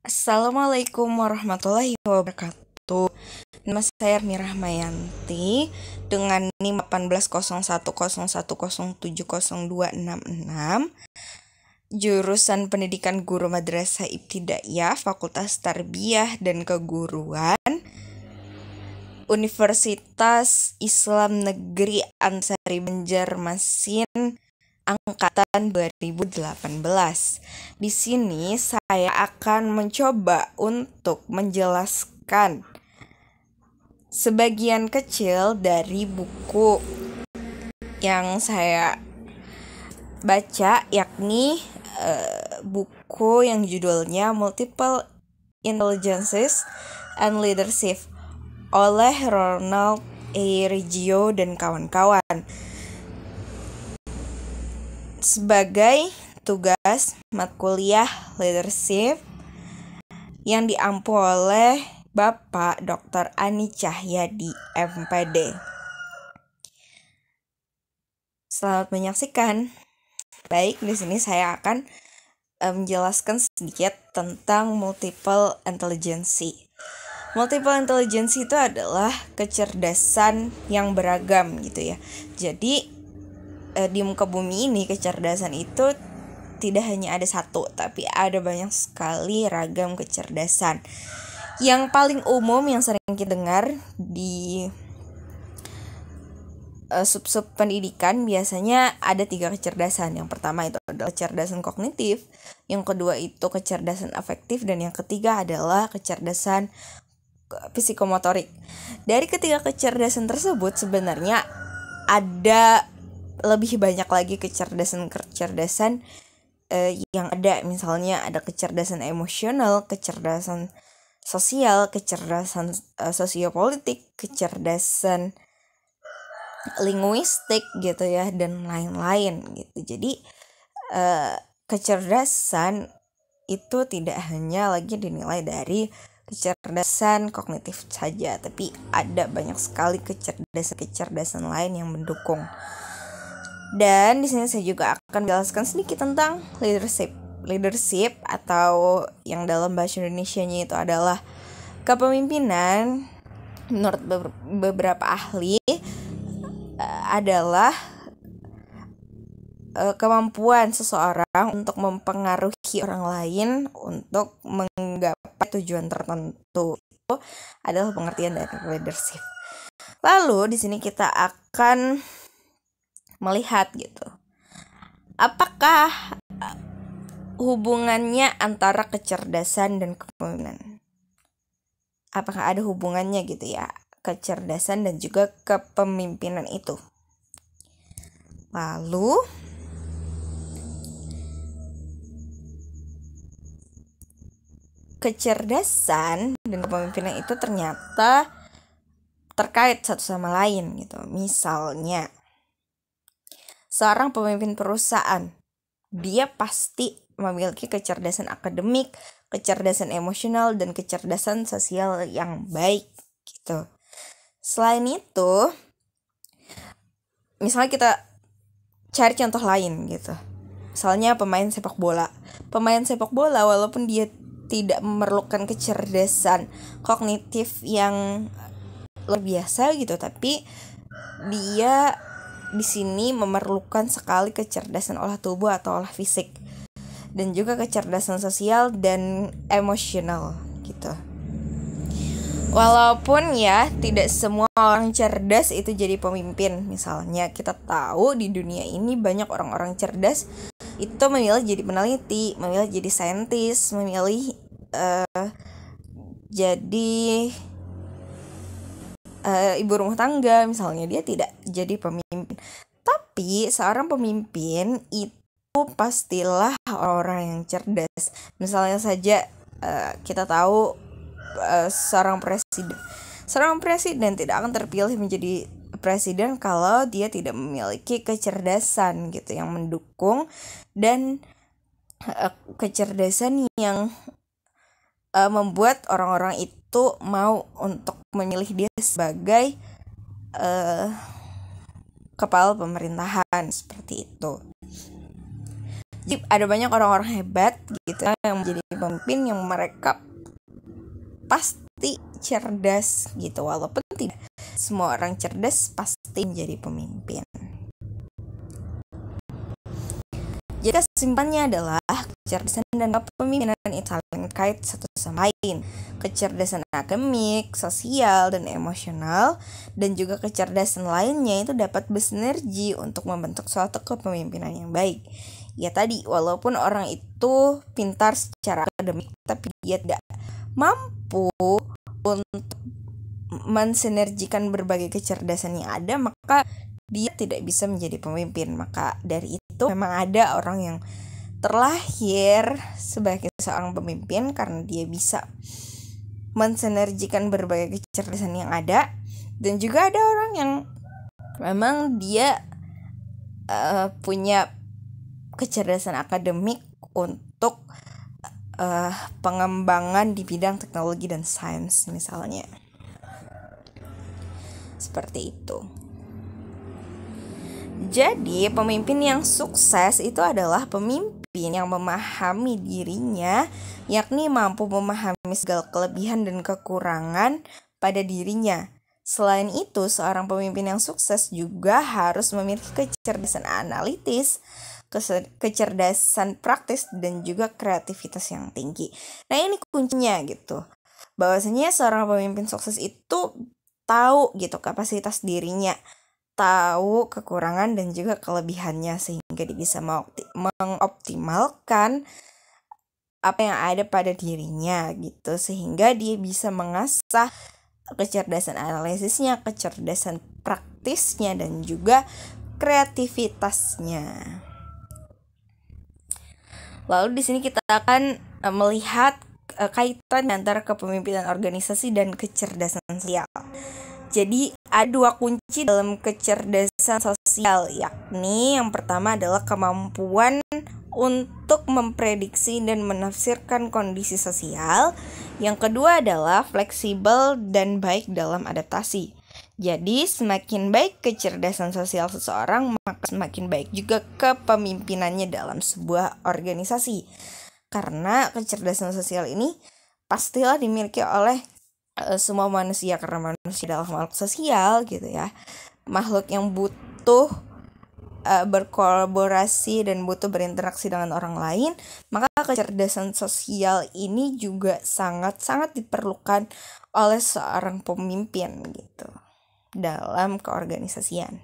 Assalamualaikum warahmatullahi wabarakatuh. Nama saya Mira Mayanti dengan NIM 180101070266, jurusan Pendidikan Guru Madrasah Ibtidaiyah, Fakultas Tarbiyah dan Keguruan, Universitas Islam Negeri Ansari Banjarmasin angkatan 2018. Di sini saya akan mencoba untuk menjelaskan sebagian kecil dari buku yang saya baca, yakni buku yang judulnya Multiple Intelligences and Leadership oleh Ronald A. Riggio dan kawan-kawan. Sebagai tugas mata kuliah leadership yang diampu oleh Bapak Dr. Ani Cahyadi, MPD. Selamat menyaksikan. Baik, di sini saya akan menjelaskan sedikit tentang multiple intelligence. Multiple intelligence itu adalah kecerdasan yang beragam gitu ya. Jadi di muka bumi ini kecerdasan itu tidak hanya ada satu, tapi ada banyak sekali ragam kecerdasan. Yang paling umum yang sering kita dengar di sub-sub pendidikan biasanya ada 3 kecerdasan. Yang pertama itu adalah kecerdasan kognitif, yang kedua itu kecerdasan afektif, dan yang ketiga adalah kecerdasan psikomotorik. Dari ketiga kecerdasan tersebut sebenarnya ada lebih banyak lagi kecerdasan yang ada. Misalnya ada kecerdasan emosional, kecerdasan sosial, kecerdasan sosiopolitik, kecerdasan linguistik gitu ya, dan lain-lain gitu. Jadi kecerdasan itu tidak hanya lagi dinilai dari kecerdasan kognitif saja, tapi ada banyak sekali kecerdasan lain yang mendukung. Dan di sini saya juga akan menjelaskan sedikit tentang leadership. Leadership atau yang dalam bahasa Indonesianya itu adalah kepemimpinan. Menurut beberapa ahli adalah kemampuan seseorang untuk mempengaruhi orang lain untuk menggapai tujuan tertentu. Itu adalah pengertian dari leadership. Lalu di sini kita akan melihat gitu, apakah hubungannya antara kecerdasan dan kepemimpinan. Apakah ada hubungannya gitu ya, kecerdasan dan juga kepemimpinan itu. Lalu kecerdasan dan kepemimpinan itu ternyata terkait satu sama lain gitu. Misalnya seorang pemimpin perusahaan, dia pasti memiliki kecerdasan akademik, kecerdasan emosional, dan kecerdasan sosial yang baik gitu. Selain itu, misalnya kita cari contoh lain gitu. Misalnya pemain sepak bola. Pemain sepak bola walaupun dia tidak memerlukan kecerdasan kognitif yang luar biasa gitu, tapi dia di sini memerlukan sekali kecerdasan olah tubuh atau olah fisik, dan juga kecerdasan sosial dan emosional gitu. Walaupun ya tidak semua orang cerdas itu jadi pemimpin. Misalnya kita tahu di dunia ini banyak orang-orang cerdas itu memilih jadi peneliti, memilih jadi saintis, memilih jadi ibu rumah tangga. Misalnya dia tidak jadi pemimpin. Tapi seorang pemimpin itu pastilah orang yang cerdas. Misalnya saja kita tahu seorang presiden tidak akan terpilih menjadi presiden kalau dia tidak memiliki kecerdasan gitu yang mendukung, dan kecerdasan yang membuat orang-orang itu mau untuk memilih dia sebagai kepala pemerintahan, seperti itu. Jadi ada banyak orang-orang hebat gitu yang menjadi pemimpin yang mereka pasti cerdas gitu, walaupun tidak semua orang cerdas pasti menjadi pemimpin. Jadi kesimpulannya adalah kecerdasan dan kepemimpinan itu saling kait satu sama lain. Kecerdasan akademik, sosial, dan emosional, dan juga kecerdasan lainnya itu dapat bersinergi untuk membentuk suatu kepemimpinan yang baik. Ya tadi, walaupun orang itu pintar secara akademik, tapi dia tidak mampu untuk mensinergikan berbagai kecerdasan yang ada, maka dia tidak bisa menjadi pemimpin. Maka dari itu memang ada orang yang terlahir sebagai seorang pemimpin karena dia bisa mensinergikan berbagai kecerdasan yang ada, dan juga ada orang yang memang dia punya kecerdasan akademik untuk pengembangan di bidang teknologi dan sains misalnya. Seperti itu. Jadi pemimpin yang sukses itu adalah pemimpin yang memahami dirinya, yakni mampu memahami segala kelebihan dan kekurangan pada dirinya. Selain itu, seorang pemimpin yang sukses juga harus memiliki kecerdasan analitis, kecerdasan praktis, dan juga kreativitas yang tinggi. Nah, ini kuncinya gitu. Bahwasanya seorang pemimpin sukses itu tahu gitu kapasitas dirinya, tahu kekurangan dan juga kelebihannya, sehingga dia bisa mengoptimalkan apa yang ada pada dirinya gitu, sehingga dia bisa mengasah kecerdasan analisisnya, kecerdasan praktisnya, dan juga kreativitasnya. Lalu di sini kita akan melihat kaitan antara kepemimpinan organisasi dan kecerdasan sosial. Jadi ada dua kunci dalam kecerdasan sosial, yakni yang pertama adalah kemampuan untuk memprediksi dan menafsirkan kondisi sosial. Yang kedua adalah fleksibel dan baik dalam adaptasi. Jadi semakin baik kecerdasan sosial seseorang, maka semakin baik juga kepemimpinannya dalam sebuah organisasi. Karena kecerdasan sosial ini pastilah dimiliki oleh semua manusia, karena manusia adalah makhluk sosial gitu ya, makhluk yang butuh berkolaborasi dan butuh berinteraksi dengan orang lain. Maka kecerdasan sosial ini juga sangat-sangat diperlukan oleh seorang pemimpin gitu dalam keorganisasian.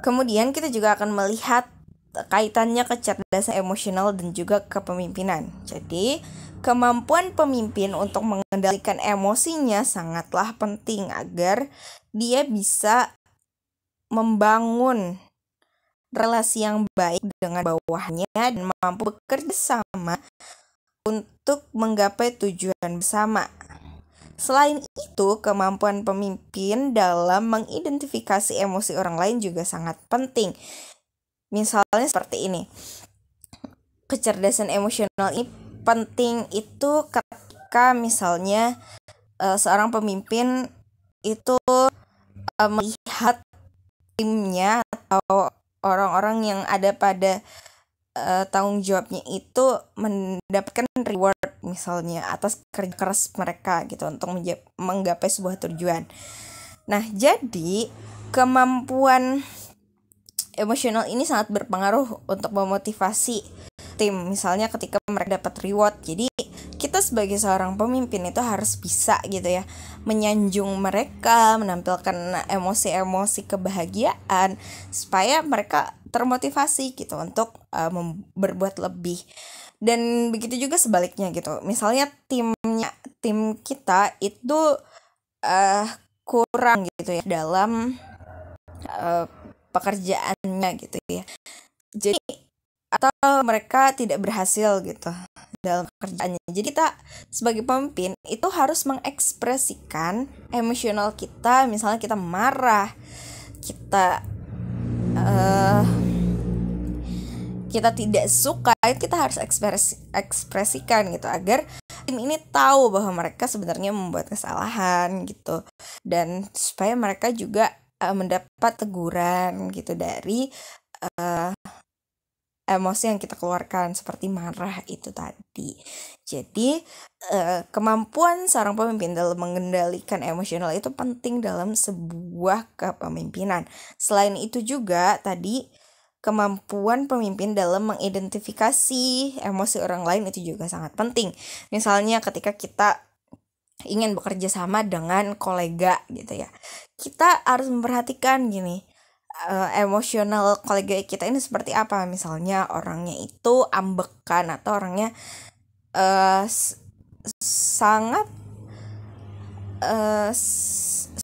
Kemudian kita juga akan melihat kaitannya kecerdasan emosional dan juga kepemimpinan. Jadi, kemampuan pemimpin untuk mengendalikan emosinya sangatlah penting agar dia bisa membangun relasi yang baik dengan bawahnya dan mampu bekerja sama untuk menggapai tujuan bersama. Selain itu, kemampuan pemimpin dalam mengidentifikasi emosi orang lain juga sangat penting. Misalnya seperti ini, kecerdasan emosional ini penting itu ketika misalnya seorang pemimpin itu melihat timnya atau orang-orang yang ada pada tanggung jawabnya itu mendapatkan reward misalnya atas kerja keras mereka gitu untuk menggapai sebuah tujuan. Nah, jadi kemampuan emosional ini sangat berpengaruh untuk memotivasi tim, misalnya ketika mereka dapat reward. Jadi kita sebagai seorang pemimpin itu harus bisa gitu ya menyanjung mereka, menampilkan emosi-emosi kebahagiaan supaya mereka termotivasi gitu untuk berbuat lebih. Dan begitu juga sebaliknya gitu. Misalnya tim kita itu kurang gitu ya dalam pekerjaannya gitu ya. Jadi atau mereka tidak berhasil gitu dalam pekerjaannya. Jadi kita sebagai pemimpin itu harus mengekspresikan emosional kita. Misalnya kita marah, kita tidak suka, kita harus ekspresikan gitu agar tim ini tahu bahwa mereka sebenarnya membuat kesalahan gitu, dan supaya mereka juga mendapat teguran gitu dari emosi yang kita keluarkan seperti marah itu tadi. Jadi kemampuan seorang pemimpin dalam mengendalikan emosional itu penting dalam sebuah kepemimpinan. Selain itu juga tadi kemampuan pemimpin dalam mengidentifikasi emosi orang lain itu juga sangat penting. Misalnya ketika kita ingin bekerja sama dengan kolega gitu ya, kita harus memperhatikan gini, emosional kolega kita ini seperti apa. Misalnya orangnya itu ambekan atau orangnya sangat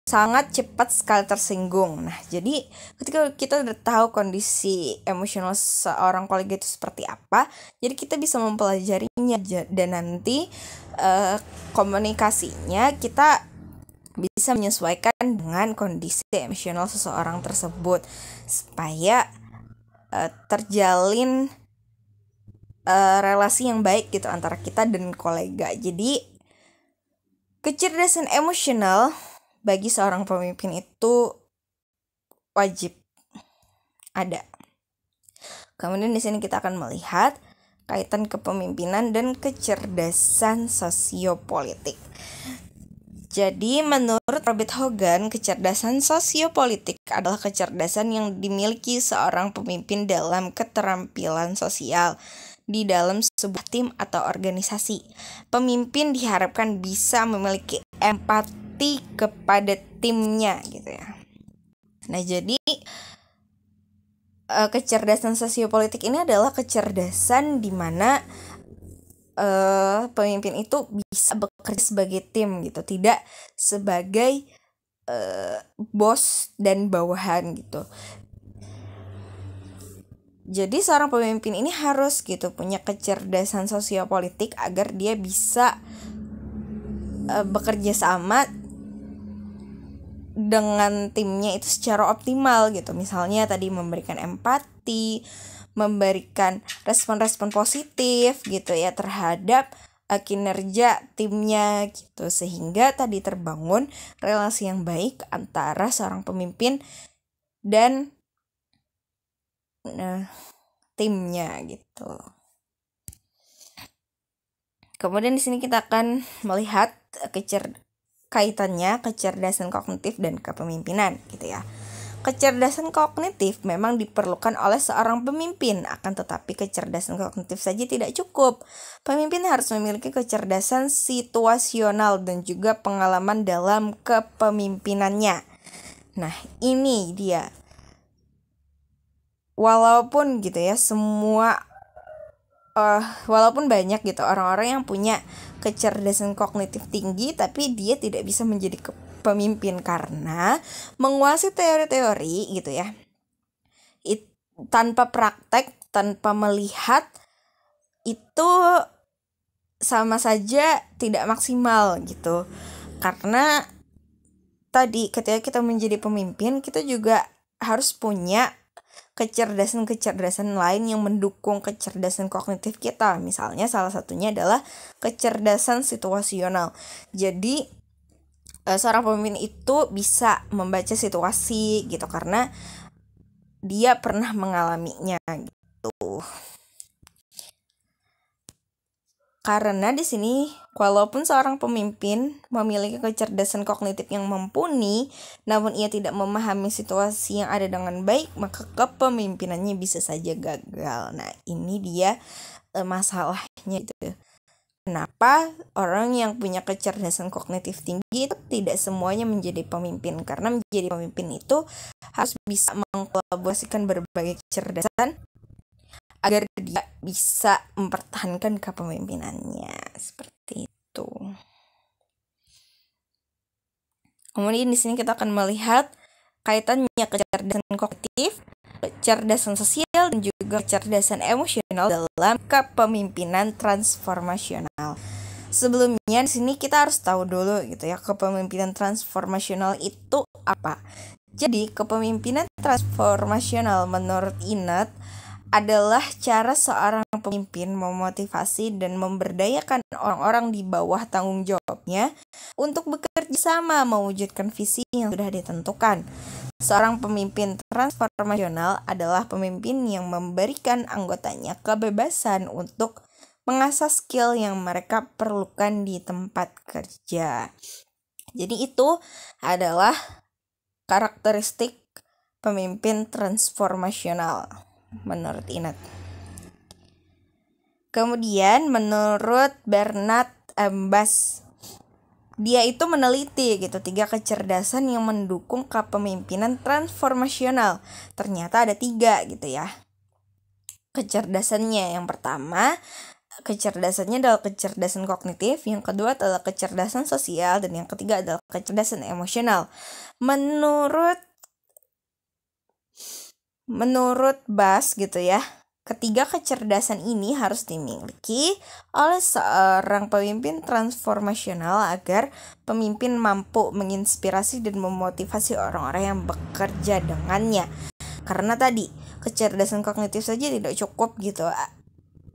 sangat cepat sekali tersinggung. Nah, jadi ketika kita udah tahu kondisi emosional seorang kolega itu seperti apa, jadi kita bisa mempelajarinya dan nanti komunikasinya kita bisa menyesuaikan dengan kondisi emosional seseorang tersebut supaya terjalin relasi yang baik gitu antara kita dan kolega. Jadi kecerdasan emosional bagi seorang pemimpin itu wajib ada. Kemudian di sini kita akan melihat kaitan kepemimpinan dan kecerdasan sosiopolitik. Jadi menurut Robert Hogan, kecerdasan sosiopolitik adalah kecerdasan yang dimiliki seorang pemimpin dalam keterampilan sosial di dalam sebuah tim atau organisasi. Pemimpin diharapkan bisa memiliki empati kepada timnya gitu ya. Nah, jadi kecerdasan sosiopolitik ini adalah kecerdasan di mana pemimpin itu bisa bekerja sebagai tim gitu, tidak sebagai bos dan bawahan gitu. Jadi seorang pemimpin ini harus gitu punya kecerdasan sosiopolitik agar dia bisa bekerja sama dengan timnya itu secara optimal gitu. Misalnya tadi memberikan empati, memberikan respon-respon positif gitu ya terhadap kinerja timnya gitu, sehingga tadi terbangun relasi yang baik antara seorang pemimpin dan timnya gitu. Kemudian di sini kita akan melihat kaitannya kecerdasan kognitif dan kepemimpinan gitu ya. Kecerdasan kognitif memang diperlukan oleh seorang pemimpin, akan tetapi kecerdasan kognitif saja tidak cukup. Pemimpin harus memiliki kecerdasan situasional dan juga pengalaman dalam kepemimpinannya. Nah, ini dia. Walaupun gitu ya, walaupun banyak gitu orang-orang yang punya kecerdasan kognitif tinggi, tapi dia tidak bisa menjadi pemimpin karena menguasai teori-teori gitu ya, tanpa praktek, tanpa melihat, itu sama saja tidak maksimal gitu. Karena tadi ketika kita menjadi pemimpin, kita juga harus punya kecerdasan-kecerdasan lain yang mendukung kecerdasan kognitif kita. Misalnya salah satunya adalah kecerdasan situasional. Jadi seorang pemimpin itu bisa membaca situasi gitu karena dia pernah mengalaminya gitu. Karena di sini walaupun seorang pemimpin memiliki kecerdasan kognitif yang mumpuni, namun ia tidak memahami situasi yang ada dengan baik, maka kepemimpinannya bisa saja gagal. Nah, ini dia masalahnya itu. Kenapa orang yang punya kecerdasan kognitif tinggi itu tidak semuanya menjadi pemimpin? Karena menjadi pemimpin itu harus bisa mengkolaborasikan berbagai kecerdasan agar dia bisa mempertahankan kepemimpinannya, seperti itu. Kemudian di sini kita akan melihat kaitannya kecerdasan kognitif, kecerdasan sosial, dan juga kecerdasan emosional dalam kepemimpinan transformasional. Sebelumnya di sini kita harus tahu dulu gitu ya, kepemimpinan transformasional itu apa. Jadi kepemimpinan transformasional menurut Inet adalah cara seorang pemimpin memotivasi dan memberdayakan orang-orang di bawah tanggung jawabnya untuk bekerja sama mewujudkan visi yang sudah ditentukan. Seorang pemimpin transformasional adalah pemimpin yang memberikan anggotanya kebebasan untuk mengasah skill yang mereka perlukan di tempat kerja. Jadi itu adalah karakteristik pemimpin transformasional menurut Inet. Kemudian menurut Bernard Bass, dia itu meneliti gitu 3 kecerdasan yang mendukung kepemimpinan transformasional. Ternyata ada 3 gitu ya kecerdasannya. Yang pertama, kecerdasannya adalah kecerdasan kognitif, yang kedua adalah kecerdasan sosial, dan yang ketiga adalah kecerdasan emosional. Menurut Bass gitu ya, ketiga kecerdasan ini harus dimiliki oleh seorang pemimpin transformasional agar pemimpin mampu menginspirasi dan memotivasi orang-orang yang bekerja dengannya. Karena tadi kecerdasan kognitif saja tidak cukup gitu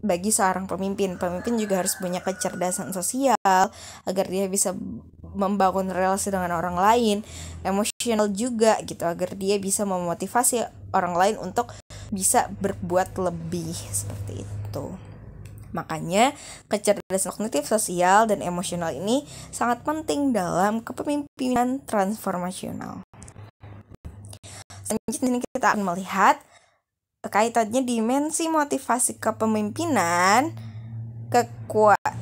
bagi seorang pemimpin. Pemimpin juga harus punya kecerdasan sosial agar dia bisa membangun relasi dengan orang lain, emosional juga gitu agar dia bisa memotivasi orang lain untuk bisa berbuat lebih, seperti itu. Makanya kecerdasan kognitif, sosial, dan emosional ini sangat penting dalam kepemimpinan transformasional. Selanjutnya kita akan melihat kaitannya dimensi motivasi kepemimpinan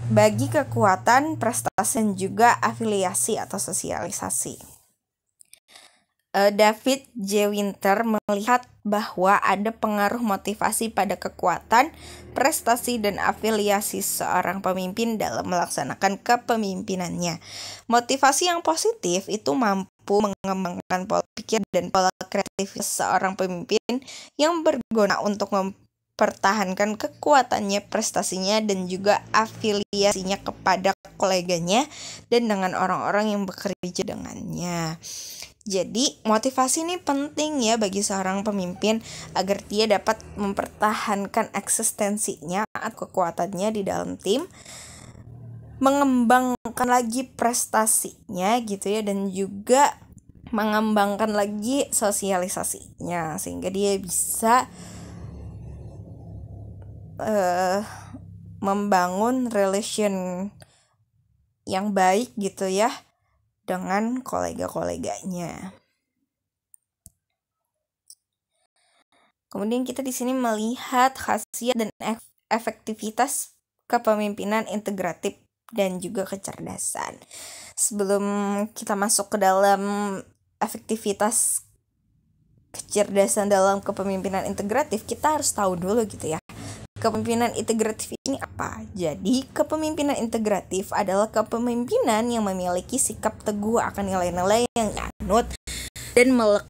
bagi kekuatan, prestasi, dan juga afiliasi atau sosialisasi. David J. Winter melihat bahwa ada pengaruh motivasi pada kekuatan, prestasi, dan afiliasi seorang pemimpin dalam melaksanakan kepemimpinannya. Motivasi yang positif itu mampu mengembangkan pola pikir dan pola kreatif seorang pemimpin yang berguna untuk mempertahankan kekuatannya, prestasinya, dan juga afiliasinya kepada koleganya dan dengan orang-orang yang bekerja dengannya. Jadi motivasi ini penting ya bagi seorang pemimpin agar dia dapat mempertahankan eksistensinya atau kekuatannya di dalam tim, mengembangkan lagi prestasinya gitu ya, dan juga mengembangkan lagi sosialisasinya sehingga dia bisa membangun relation yang baik gitu ya dengan kolega-koleganya. Kemudian kita di sini melihat khasiat dan efektivitas kepemimpinan integratif dan juga kecerdasan. Sebelum kita masuk ke dalam efektivitas kecerdasan dalam kepemimpinan integratif, kita harus tahu dulu gitu ya. Kepemimpinan integratif ini apa? Jadi, kepemimpinan integratif adalah kepemimpinan yang memiliki sikap teguh akan nilai-nilai yang dianut dan melekat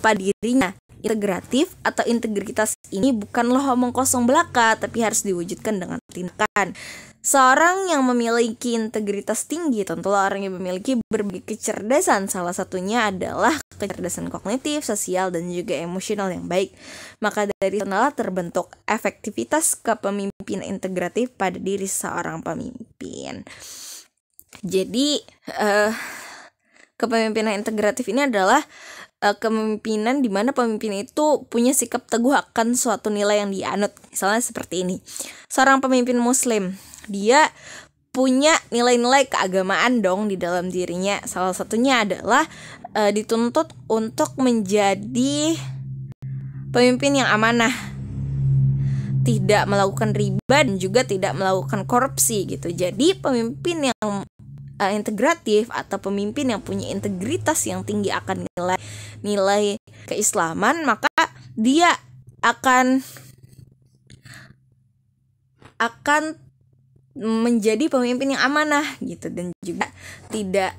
pada dirinya. Integratif atau integritas ini bukanlah omong kosong belaka, tapi harus diwujudkan dengan tindakan. Seorang yang memiliki integritas tinggi tentulah orang yang memiliki berbagai kecerdasan. Salah satunya adalah kecerdasan kognitif, sosial, dan juga emosional yang baik. Maka dari sanalah terbentuk efektivitas kepemimpinan integratif pada diri seorang pemimpin. Jadi kepemimpinan integratif ini adalah kepemimpinan di mana pemimpin itu punya sikap teguh akan suatu nilai yang dianut. Misalnya seperti ini. Seorang pemimpin muslim, dia punya nilai-nilai keagamaan dong di dalam dirinya. Salah satunya adalah dituntut untuk menjadi pemimpin yang amanah, tidak melakukan riba dan juga tidak melakukan korupsi gitu. Jadi pemimpin yang integratif atau pemimpin yang punya integritas yang tinggi akan nilai keislaman, maka dia akan menjadi pemimpin yang amanah gitu, dan juga tidak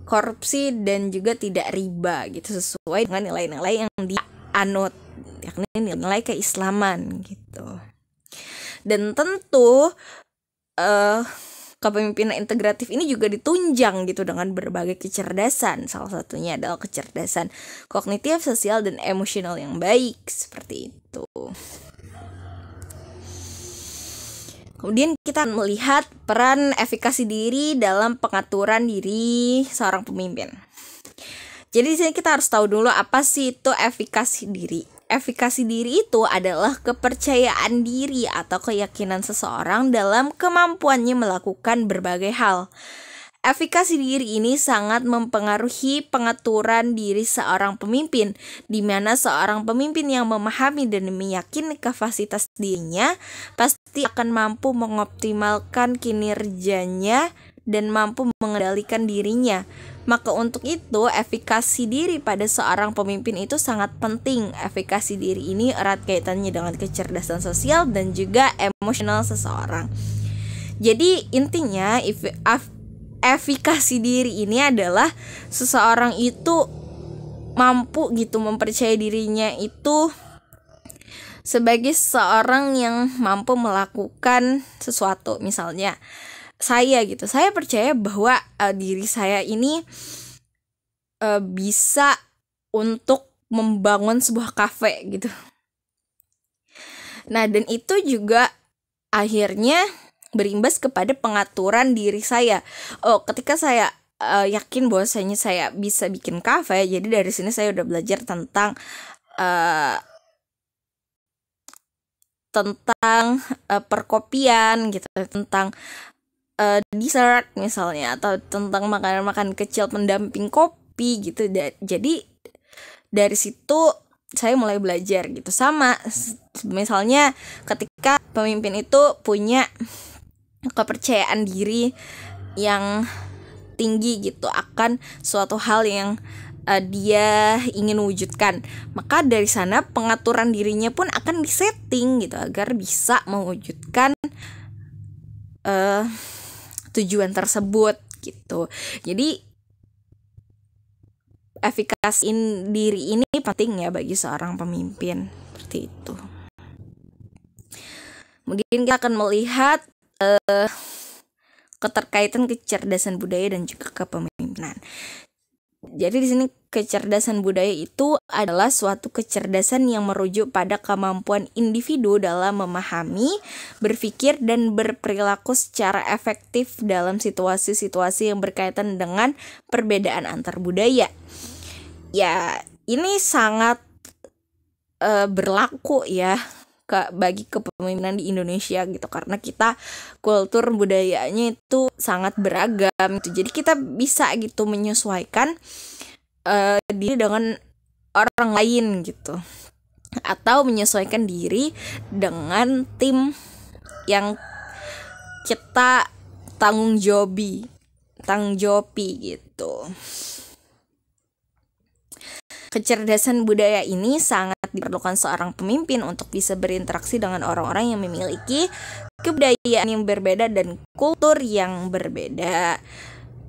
korupsi dan juga tidak riba gitu, sesuai dengan nilai-nilai yang dianut, yakni nilai keislaman gitu. Dan tentu kepemimpinan integratif ini juga ditunjang gitu dengan berbagai kecerdasan. Salah satunya adalah kecerdasan kognitif, sosial, dan emosional yang baik, seperti itu. Kemudian kita melihat peran efikasi diri dalam pengaturan diri seorang pemimpin. Jadi di sini kita harus tahu dulu apa sih itu efikasi diri. Efikasi diri itu adalah kepercayaan diri atau keyakinan seseorang dalam kemampuannya melakukan berbagai hal. Efikasi diri ini sangat mempengaruhi pengaturan diri seorang pemimpin, di mana seorang pemimpin yang memahami dan meyakini kapasitas dirinya pasti akan mampu mengoptimalkan kinerjanya dan mampu mengendalikan dirinya. Maka untuk itu, efikasi diri pada seorang pemimpin itu sangat penting. Efikasi diri ini erat kaitannya dengan kecerdasan sosial dan juga emosional seseorang. Jadi intinya efikasi diri ini adalah seseorang itu mampu gitu mempercayai dirinya itu sebagai seorang yang mampu melakukan sesuatu. Misalnya saya percaya bahwa diri saya ini bisa untuk membangun sebuah kafe gitu. Nah, dan itu juga akhirnya berimbas kepada pengaturan diri saya. Ketika saya yakin bahwasanya saya bisa bikin kafe, jadi dari sini saya udah belajar tentang perkopian gitu, tentang dessert misalnya, atau tentang makanan-makanan kecil pendamping kopi gitu. Jadi dari situ saya mulai belajar gitu. Sama misalnya ketika pemimpin itu punya kepercayaan diri yang tinggi gitu akan suatu hal yang dia ingin wujudkan, maka dari sana pengaturan dirinya pun akan disetting gitu agar bisa mewujudkan tujuan tersebut gitu. Jadi efikasi diri ini penting ya bagi seorang pemimpin, seperti itu. Kemudian kita akan melihat keterkaitan kecerdasan budaya dan juga kepemimpinan. Jadi di sini kecerdasan budaya itu adalah suatu kecerdasan yang merujuk pada kemampuan individu dalam memahami, berpikir, dan berperilaku secara efektif dalam situasi-situasi yang berkaitan dengan perbedaan antar budaya. Ya, ini sangat berlaku ya bagi kepemimpinan di Indonesia gitu, karena kita kultur budayanya itu sangat beragam gitu. Jadi kita bisa gitu menyesuaikan diri dengan orang lain gitu, atau menyesuaikan diri dengan tim yang kita tanggung jawabi gitu. Kecerdasan budaya ini sangat diperlukan seorang pemimpin untuk bisa berinteraksi dengan orang-orang yang memiliki kebudayaan yang berbeda dan kultur yang berbeda.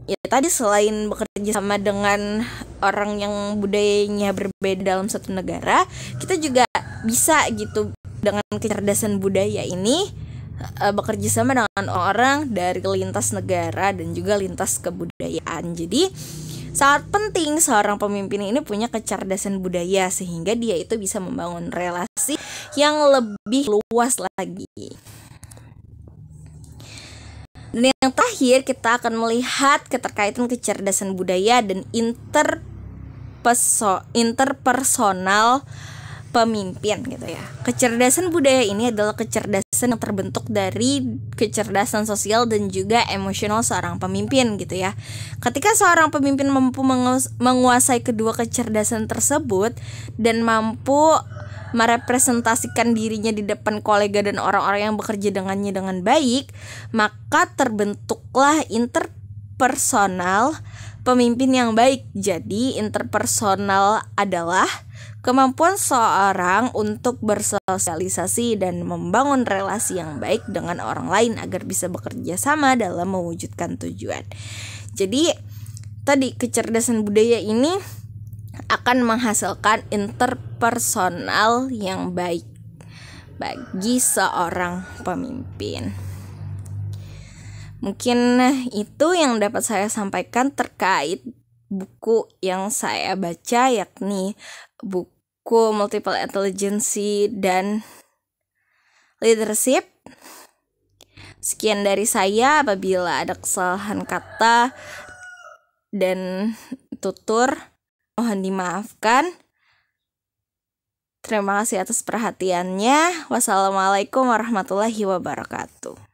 Ya tadi, selain bekerja sama dengan orang yang budayanya berbeda dalam satu negara, kita juga bisa gitu dengan kecerdasan budaya ini bekerja sama dengan orang dari lintas negara dan juga lintas kebudayaan. Jadi sangat penting seorang pemimpin ini punya kecerdasan budaya sehingga dia itu bisa membangun relasi yang lebih luas lagi. Dan yang terakhir, kita akan melihat keterkaitan kecerdasan budaya dan interpersonal pemimpin gitu ya. Kecerdasan budaya ini adalah kecerdasan yang terbentuk dari kecerdasan sosial dan juga emosional seorang pemimpin gitu ya. Ketika seorang pemimpin mampu menguasai kedua kecerdasan tersebut dan mampu merepresentasikan dirinya di depan kolega dan orang-orang yang bekerja dengannya dengan baik, maka terbentuklah interpersonal pemimpin yang baik. Jadi interpersonal adalah kemampuan seorang untuk bersosialisasi dan membangun relasi yang baik dengan orang lain agar bisa bekerja sama dalam mewujudkan tujuan. Jadi tadi kecerdasan budaya ini akan menghasilkan interpersonal yang baik bagi seorang pemimpin. Mungkin itu yang dapat saya sampaikan terkait buku yang saya baca, yakni buku Multiple Intelligence dan Leadership. Sekian dari saya. Apabila ada kesalahan kata dan tutur, Mohon dimaafkan. Terima kasih atas perhatiannya. Wassalamualaikum warahmatullahi wabarakatuh.